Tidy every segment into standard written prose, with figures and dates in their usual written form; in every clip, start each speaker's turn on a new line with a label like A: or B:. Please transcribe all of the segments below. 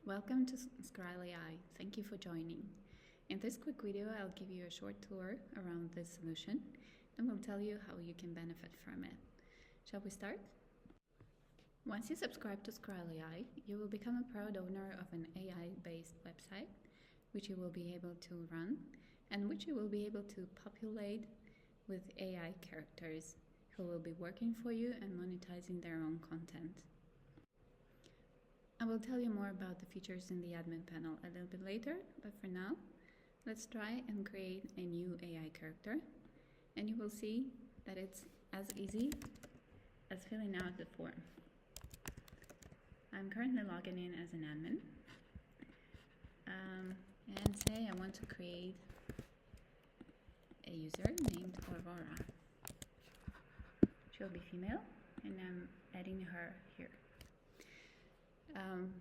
A: Welcome to Scrile AI. Thank you for joining. In this quick video, I'll give you a short tour around this solution and will tell you how you can benefit from it. Shall we start? Once you subscribe to Scrile AI, you will become a proud owner of an AI-based website, which you will be able to run and which you will be able to populate with AI characters who will be working for you and monetizing their own content. I will tell you more about the features in the admin panel a little bit later, but for now, let's try and create a new AI character, and you will see that it's as easy as filling out the form. I'm currently logging in as an admin, and say I want to create a user named Aurora. She'll be female, and I'm adding her here.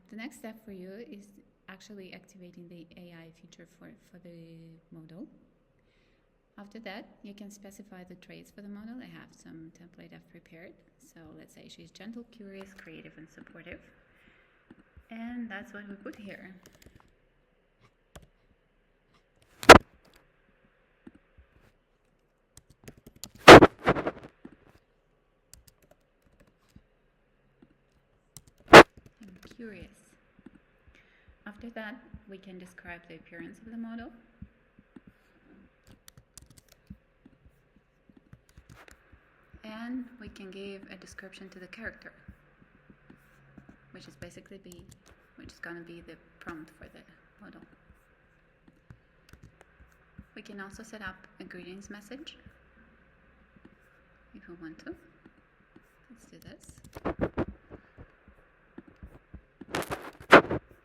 A: The next step for you is actually activating the AI feature for the model. After that, you can specify the traits for the model. I have some template I've prepared. So let's say she's gentle, curious, creative, and supportive. And that's what we put here. I'm curious. After that, we can describe the appearance of the model. And we can give a description to the character, which is going to be the prompt for the model. We can also set up a greetings message if we want to. Let's do this.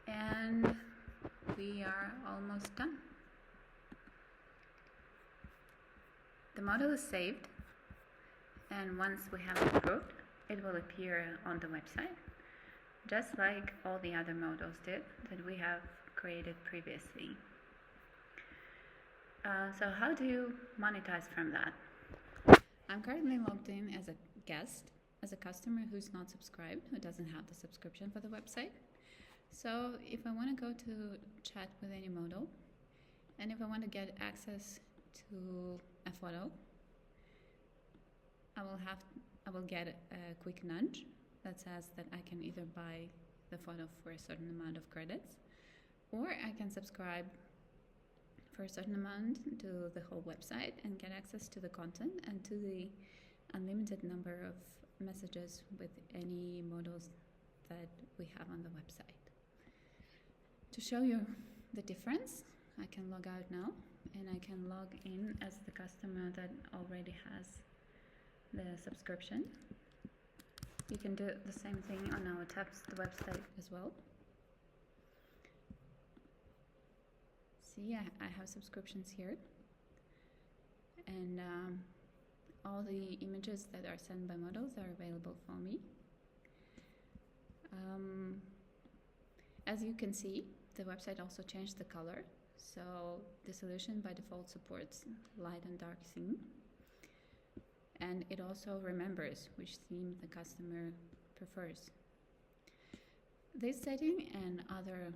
A: And we are almost done. The model is saved, and once we have it approved, it will appear on the website, just like all the other models did that we have created previously. So how do you monetize from that? I'm currently logged in as a guest, as a customer who's not subscribed, who doesn't have the subscription for the website. So if I want to go to chat with any model, and if I want to get access to a photo, I will get a quick nudge that says that I can either buy the photo for a certain amount of credits, or I can subscribe for a certain amount to the whole website and get access to the content and to the unlimited number of messages with any models that we have on the website. To show you the difference, I can log out now, and I can log in as the customer that already has the subscription. You can do the same thing on our the website as well. See, I have subscriptions here, and all the images that are sent by models are available for me. As you can see, the website also changed the color, so the solution by default supports light and dark theme, and it also remembers which theme the customer prefers. This setting and other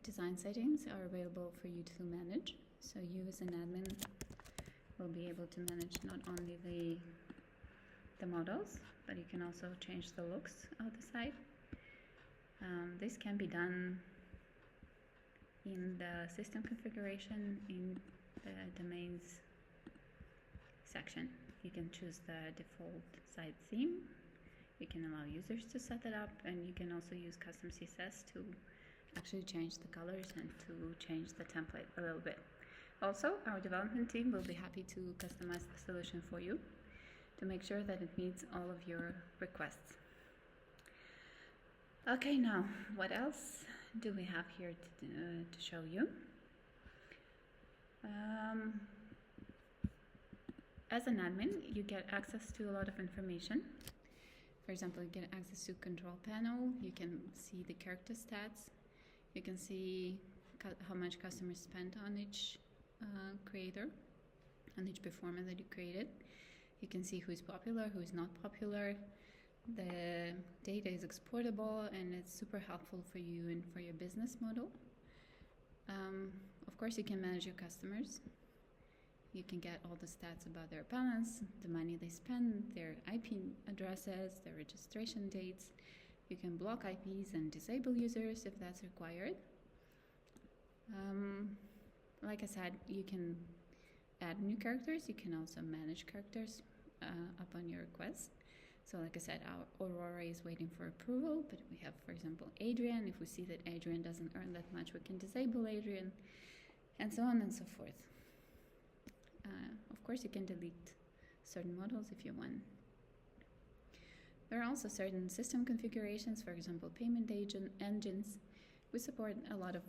A: design settings are available for you to manage, so you as an admin will be able to manage not only the models, but you can also change the looks of the site. This can be done in the system configuration in the domains section. You can choose the default site theme. You can allow users to set it up, and you can also use custom CSS to actually change the colors and to change the template a little bit. Also, our development team will be happy to customize the solution for you to make sure that it meets all of your requests. Okay, now what else do we have here to show you? As an admin, you get access to a lot of information. For example, you get access to control panel. You can see the character stats. You can see how much customers spent on each creator, on each performer that you created. You can see who is popular, who is not popular, The data is exportable and it's super helpful for you and for your business model. Of course, you can manage your customers. You can get all the stats about their balance, the money they spend, their IP addresses, their registration dates. You can block IPs and disable users if that's required. Like I said, you can add new characters. You can also manage characters upon your request. So like I said, our Aurora is waiting for approval, but we have, for example, Adrian. If we see that Adrian doesn't earn that much, we can disable Adrian, and so on and so forth. Of course, you can delete certain models if you want. There are also certain system configurations, for example, payment engines. We support a lot of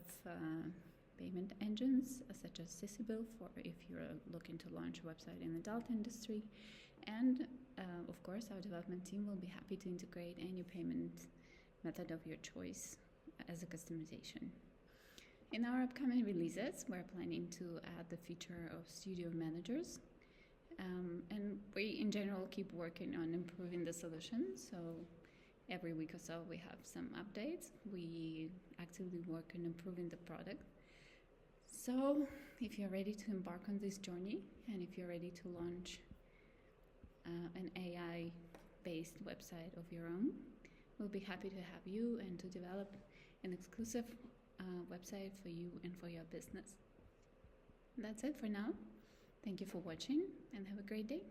A: payment engines, such as Scalable, for if you're looking to launch a website in the adult industry. And of course, our development team will be happy to integrate any payment method of your choice as a customization. In our upcoming releases, we're planning to add the feature of studio managers. And we, in general, keep working on improving the solution. So every week or so, we have some updates. We actively work on improving the product. So if you're ready to embark on this journey, and if you're ready to launch an AI-based website of your own, we'll be happy to have you and to develop an exclusive website for you and for your business. That's it for now. Thank you for watching and have a great day.